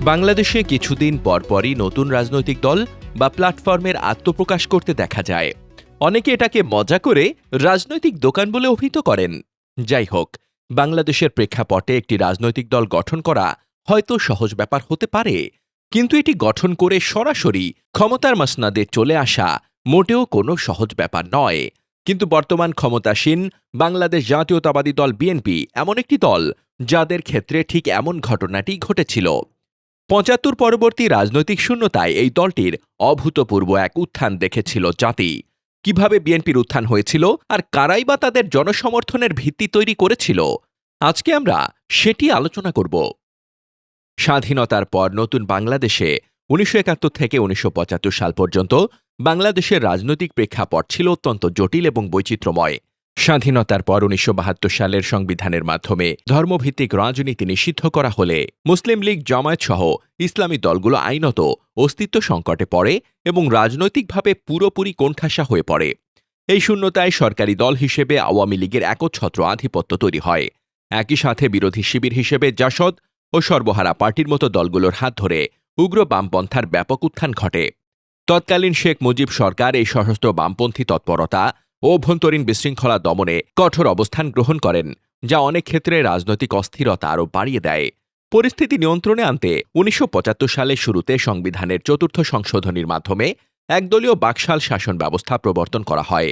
বাংলাদেশে কিছুদিন পরপরই নতুন রাজনৈতিক দল বা প্ল্যাটফর্মের আত্মপ্রকাশ করতে দেখা যায়। অনেকে এটাকে মজা করে রাজনৈতিক দোকান বলে অভিহিত করেন। যাই হোক, বাংলাদেশের প্রেক্ষাপটে একটি রাজনৈতিক দল গঠন করা হয়তো সহজ ব্যাপার হতে পারে, কিন্তু এটি গঠন করে সরাসরি ক্ষমতার মসনদে চলে আসা মোটেও কোনো সহজ ব্যাপার নয়। কিন্তু বর্তমান ক্ষমতাসীন বাংলাদেশ জাতীয়তাবাদী দল বিএনপি এমন একটি দল যাদের ক্ষেত্রে ঠিক এমন ঘটনাটি ঘটেছিল। ৭৫ পরবর্তী রাজনৈতিক শূন্যতায় এই দলটির অভূতপূর্ব এক উত্থান দেখেছিল জাতি। কিভাবে বিএনপির উত্থান হয়েছিল আর কারাই বা তাদের জনসমর্থনের ভিত্তি তৈরি করেছিল, আজকে আমরা সেটি আলোচনা করব। স্বাধীনতার পর নতুন বাংলাদেশে ১৯৭১ থেকে ১৯৭৫ সাল পর্যন্ত বাংলাদেশের রাজনৈতিক প্রেক্ষাপট ছিল অত্যন্ত জটিল এবং বৈচিত্র্যময়। স্বাধীনতার পর ১৯৭২ সালের সংবিধানের মাধ্যমে ধর্মভিত্তিক রাজনীতি নিষিদ্ধ করা হলে মুসলিম লীগ, জামায়াত সহ ইসলামী দলগুলো আইনত অস্তিত্ব সংকটে পড়ে এবং রাজনৈতিকভাবে পুরোপুরি কোণঠাসা হয়ে পড়ে। এই শূন্যতায় সরকারি দল হিসেবে আওয়ামী লীগের একচ্ছত্র আধিপত্য তৈরি হয়। একই সাথে বিরোধী শিবির হিসেবে জাসদ ও সর্বহারা পার্টির মতো দলগুলোর হাত ধরে উগ্র বামপন্থার ব্যাপক উত্থান ঘটে। তৎকালীন শেখ মুজিব সরকার এই সশস্ত্র বামপন্থী তৎপরতা ও অভ্যন্তরীণ বিশৃঙ্খলা দমনে কঠোর অবস্থান গ্রহণ করেন, যা অনেক ক্ষেত্রে রাজনৈতিক অস্থিরতা আরও বাড়িয়ে দেয়। পরিস্থিতি নিয়ন্ত্রণে আনতে ১৯৭৫ সালের শুরুতে সংবিধানের ৪র্থ সংশোধনীর মাধ্যমে একদলীয় বাকশাল শাসন ব্যবস্থা প্রবর্তন করা হয়।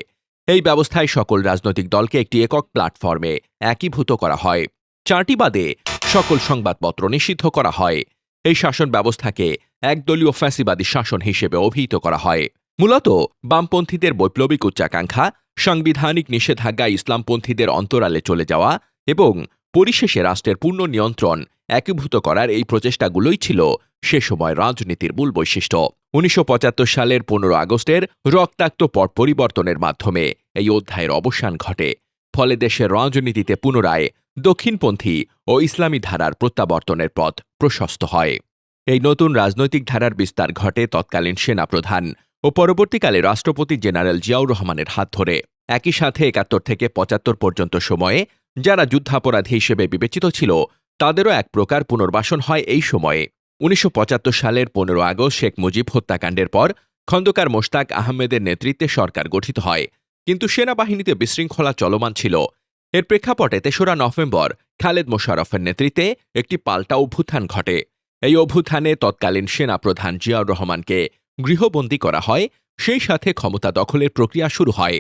এই ব্যবস্থায় সকল রাজনৈতিক দলকে একটি একক প্ল্যাটফর্মে একীভূত করা হয়। ৪টি বাদে সকল সংবাদপত্র নিষিদ্ধ করা হয়। এই শাসন ব্যবস্থাকে একদলীয় ফ্যাসিবাদী শাসন হিসেবে অভিহিত করা হয়। মূলত বামপন্থীদের বৈপ্লবিক উচ্চাকাঙ্ক্ষা, সাংবিধানিক নিষেধাজ্ঞা ইসলামপন্থীদের অন্তরালে চলে যাওয়া এবং পরিশেষে রাষ্ট্রের পূর্ণ নিয়ন্ত্রণ একীভূত করার এই প্রচেষ্টাগুলোই ছিল সে সময় রাজনীতির মূল বৈশিষ্ট্য। ১৯৭৫ সালের ১৫ আগস্টের রক্তাক্ত পট পরিবর্তনের মাধ্যমে এই অধ্যায়ের অবসান ঘটে। ফলে দেশের রাজনীতিতে পুনরায় দক্ষিণপন্থী ও ইসলামী ধারার প্রত্যাবর্তনের পথ প্রশস্ত হয়। এই নতুন রাজনৈতিক ধারার বিস্তার ঘটে তৎকালীন সেনাপ্রধান ও পরবর্তীকালে রাষ্ট্রপতি জেনারেল জিয়াউর রহমানের হাত ধরে। একই সাথে ৭১ থেকে ৭৫ পর্যন্ত সময়ে যারা যুদ্ধাপরাধী হিসেবে বিবেচিত ছিল, তাদেরও এক প্রকার পুনর্বাসন হয় এই সময়ে। ১৯৭৫ সালের ১৫ আগস্ট শেখ মুজিব হত্যাকাণ্ডের পর খন্দকার মোশতাক আহমেদের নেতৃত্বে সরকার গঠিত হয়, কিন্তু সেনাবাহিনীতে বিশৃঙ্খলা চলমান ছিল। এর প্রেক্ষাপটে ৩রা নভেম্বর খালেদ মোশাররফের নেতৃত্বে একটি পাল্টা অভ্যুত্থান ঘটে। এই অভ্যুত্থানে তৎকালীন সেনাপ্রধান জিয়াউর রহমানকে গৃহবন্দী করা হয়, সেই সাথে ক্ষমতা দখলের প্রক্রিয়া শুরু হয়।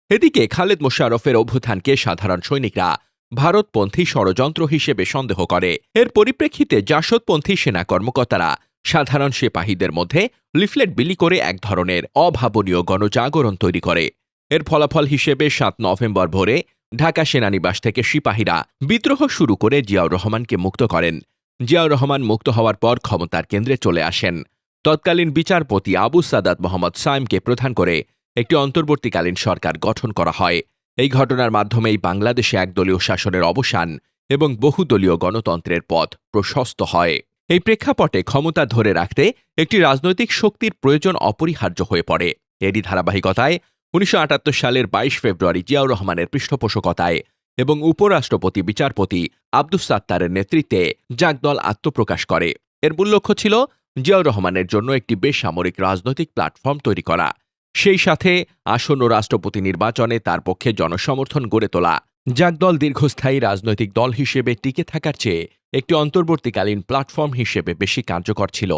এদিকে খালেদ মোশাররফের অভ্যুত্থানকে সাধারণ সৈনিকরা ভারতপন্থী ষড়যন্ত্র হিসেবে সন্দেহ করে। এর পরিপ্রেক্ষিতে জাসদপন্থী সেনা কর্মকর্তারা সাধারণ সিপাহীদের মধ্যে লিফলেট বিলি করে এক ধরনের অভাবনীয় গণজাগরণ তৈরি করে। এর ফলাফল হিসেবে ৭ নভেম্বর ভোরে ঢাকা সেনানিবাস থেকে সিপাহীরা বিদ্রোহ শুরু করে জিয়াউর রহমানকে মুক্ত করেন। জিয়াউর রহমান মুক্ত হওয়ার পর ক্ষমতার কেন্দ্রে চলে আসেন। তৎকালীন বিচারপতি আবু সাদাত মোহাম্মদ সায়েমকে প্রধান করে একটি অন্তর্বর্তীকালীন সরকার গঠন করা হয়। এই ঘটনার মাধ্যমেই বাংলাদেশে একদলীয় শাসনের অবসান এবং বহুদলীয় গণতন্ত্রের পথ প্রশস্ত হয়। এই প্রেক্ষাপটে ক্ষমতা ধরে রাখতে একটি রাজনৈতিক শক্তির প্রয়োজন অপরিহার্য হয়ে পড়ে। এরই ধারাবাহিকতায় ১৯৭৮ সালের ২২ ফেব্রুয়ারি জিয়াউর রহমানের পৃষ্ঠপোষকতায় এবং উপরাষ্ট্রপতি বিচারপতি আব্দুস সাত্তারের নেতৃত্বে জাগদল আত্মপ্রকাশ করে। এর মূল লক্ষ্য ছিল জিয়াউর রহমানের জন্য একটি বেসামরিক রাজনৈতিক প্ল্যাটফর্ম তৈরি করা, সেই সাথে আসন্ন রাষ্ট্রপতি নির্বাচনে তার পক্ষে জনসমর্থন গড়ে তোলা। জাগদল দীর্ঘস্থায়ী রাজনৈতিক দল হিসেবে টিকে থাকার চেয়ে একটি অন্তর্বর্তীকালীন প্ল্যাটফর্ম হিসেবে বেশি কার্যকর ছিল।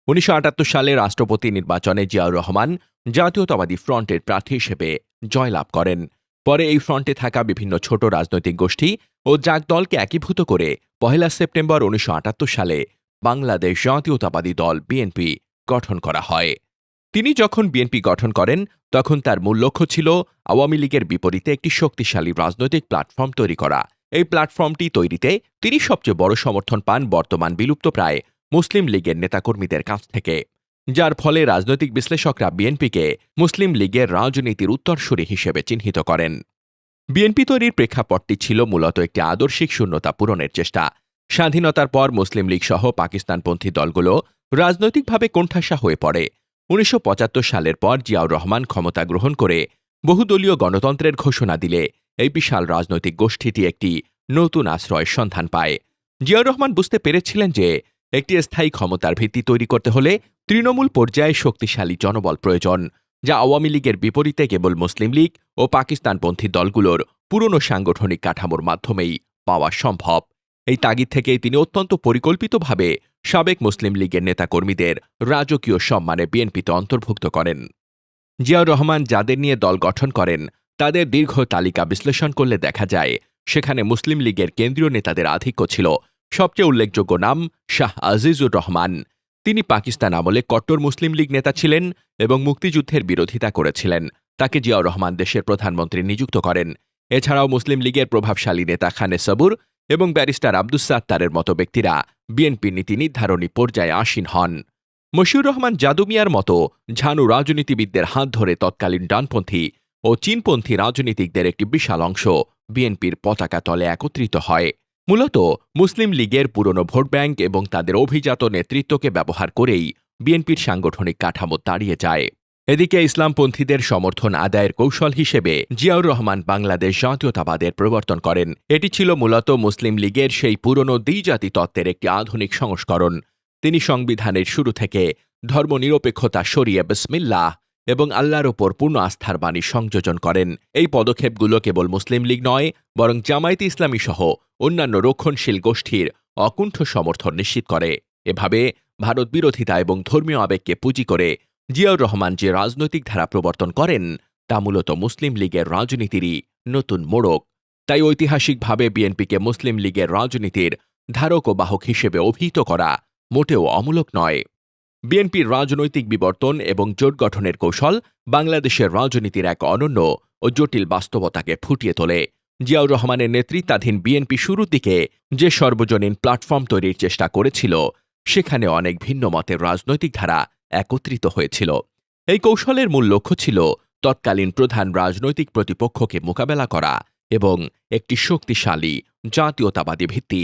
১৯৭৮ সালে রাষ্ট্রপতি নির্বাচনে জিয়াউর রহমান জাতীয়তাবাদী ফ্রন্টের প্রার্থী হিসেবে জয়লাভ করেন। পরে এই ফ্রন্টে থাকা বিভিন্ন ছোট রাজনৈতিক গোষ্ঠী ও জাগদলকে একীভূত করে ১ সেপ্টেম্বর ১৯৭৮ সালে বাংলাদেশ জাতীয়তাবাদী দল বিএনপি গঠন করা হয়। তিনি যখন বিএনপি গঠন করেন, তখন তার মূল লক্ষ্য ছিল আওয়ামী লীগের বিপরীতে একটি শক্তিশালী রাজনৈতিক প্ল্যাটফর্ম তৈরি করা। এই প্ল্যাটফর্মটি তৈরিতে তিনি সবচেয়ে বড় সমর্থন পান বর্তমান বিলুপ্তপ্রায় মুসলিম লীগের নেতাকর্মীদের কাছ থেকে, যার ফলে রাজনৈতিক বিশ্লেষকরা বিএনপিকে মুসলিম লীগের রাজনীতির উত্তরসূরি হিসেবে চিহ্নিত করেন। বিএনপি তৈরির প্রেক্ষাপটটি ছিল মূলত একটি আদর্শিক শূন্যতা পূরণের চেষ্টা। স্বাধীনতার পর মুসলিম লীগ সহ পাকিস্তানপন্থী দলগুলো রাজনৈতিকভাবে কোণঠাসা হয়ে পড়ে। ১৯৭৫ সালের পর জিয়াউর রহমান ক্ষমতা গ্রহণ করে বহুদলীয় গণতন্ত্রের ঘোষণা দিলে এই বিশাল রাজনৈতিক গোষ্ঠীটি একটি নতুন আশ্রয়ের সন্ধান পায়। জিয়াউর রহমান বুঝতে পেরেছিলেন যে একটি স্থায়ী ক্ষমতার ভিত্তি তৈরি করতে হলে তৃণমূল পর্যায়ে শক্তিশালী জনবল প্রয়োজন, যা আওয়ামী লীগের বিপরীতে কেবল মুসলিম লীগ ও পাকিস্তানপন্থী দলগুলোর পুরনো সাংগঠনিক কাঠামোর মাধ্যমেই পাওয়া সম্ভব। এই তাগিদ থেকেই তিনি অত্যন্ত পরিকল্পিতভাবে সাবেক মুসলিম লীগের নেতাকর্মীদের রাজকীয় সম্মানে বিএনপিতে অন্তর্ভুক্ত করেন। জিয়াউর রহমান যাদের নিয়ে দল গঠন করেন তাদের দীর্ঘ তালিকা বিশ্লেষণ করলে দেখা যায় সেখানে মুসলিম লীগের কেন্দ্রীয় নেতাদের আধিক্য ছিল। সবচেয়ে উল্লেখযোগ্য নাম শাহ আজিজুর রহমান। তিনি পাকিস্তান আমলে কট্টর মুসলিম লীগ নেতা ছিলেন এবং মুক্তিযুদ্ধের বিরোধিতা করেছিলেন। তাকে জিয়াউর রহমান দেশের প্রধানমন্ত্রী নিযুক্ত করেন। এছাড়াও মুসলিম লীগের প্রভাবশালী নেতা খানে সবুর এবং ব্যারিস্টার আব্দুস সাত্তারের মতো ব্যক্তিরা বিএনপি নীতি নির্ধারণী পর্যায়ে আসীন হন। মশিউর রহমান জাদু মিয়ার মতো ঝানু রাজনীতিবিদদের হাত ধরে তৎকালীন ডানপন্থী ও চীনপন্থী রাজনীতিকদের একটি বিশাল অংশ বিএনপির পতাকা তলে একত্রিত হয়। মূলত মুসলিম লীগের পুরনো ভোট ব্যাংক এবং তাদের অভিজাত নেতৃত্বকে ব্যবহার করেই বিএনপির সাংগঠনিক কাঠামো দাঁড়িয়ে যায়। এদিকে ইসলামপন্থীদের সমর্থন আদায়ের কৌশল হিসেবে জিয়াউর রহমান বাংলাদেশ জাতীয়তাবাদের প্রবর্তন করেন। এটি ছিল মূলত মুসলিম লীগের সেই পুরনো দ্বিজাতি তত্ত্বের একটি আধুনিক সংস্করণ। তিনি সংবিধানের শুরু থেকে ধর্মনিরপেক্ষতা সরিয়ে বিসমিল্লাহ এবং আল্লাহর ওপর পূর্ণ আস্থার বাণী সংযোজন করেন। এই পদক্ষেপগুলো কেবল মুসলিম লীগ নয়, বরং জামায়াতে ইসলামী সহ অন্যান্য রক্ষণশীল গোষ্ঠীর অকুণ্ঠ সমর্থন নিশ্চিত করে। এভাবে ভারত বিরোধিতা এবং ধর্মীয় আবেগকে পুঁজি করে জিয়াউর রহমান যে রাজনৈতিক ধারা প্রবর্তন করেন তা মূলত মুসলিম লীগের রাজনীতিরই নতুন মোড়ক। তাই ঐতিহাসিকভাবে বিএনপিকে মুসলিম লীগের রাজনীতির ধারক ও বাহক হিসেবে অভিহিত করা মোটেও অমূলক নয়। বিএনপির রাজনৈতিক বিবর্তন এবং জোট গঠনের কৌশল বাংলাদেশের রাজনীতির এক অনন্য ও জটিল বাস্তবতাকে ফুটিয়ে তোলে। জিয়াউর রহমানের নেতৃত্বাধীন বিএনপি শুরুর দিকে যে সর্বজনীন প্ল্যাটফর্ম তৈরির চেষ্টা করেছিল সেখানে অনেক ভিন্ন মতের রাজনৈতিক ধারা একত্রিত হয়েছিল। এই কৌশলের মূল লক্ষ্য ছিল তৎকালীন প্রধান রাজনৈতিক প্রতিপক্ষকে মোকাবেলা করা এবং একটি শক্তিশালী জাতীয়তাবাদী ভিত্তি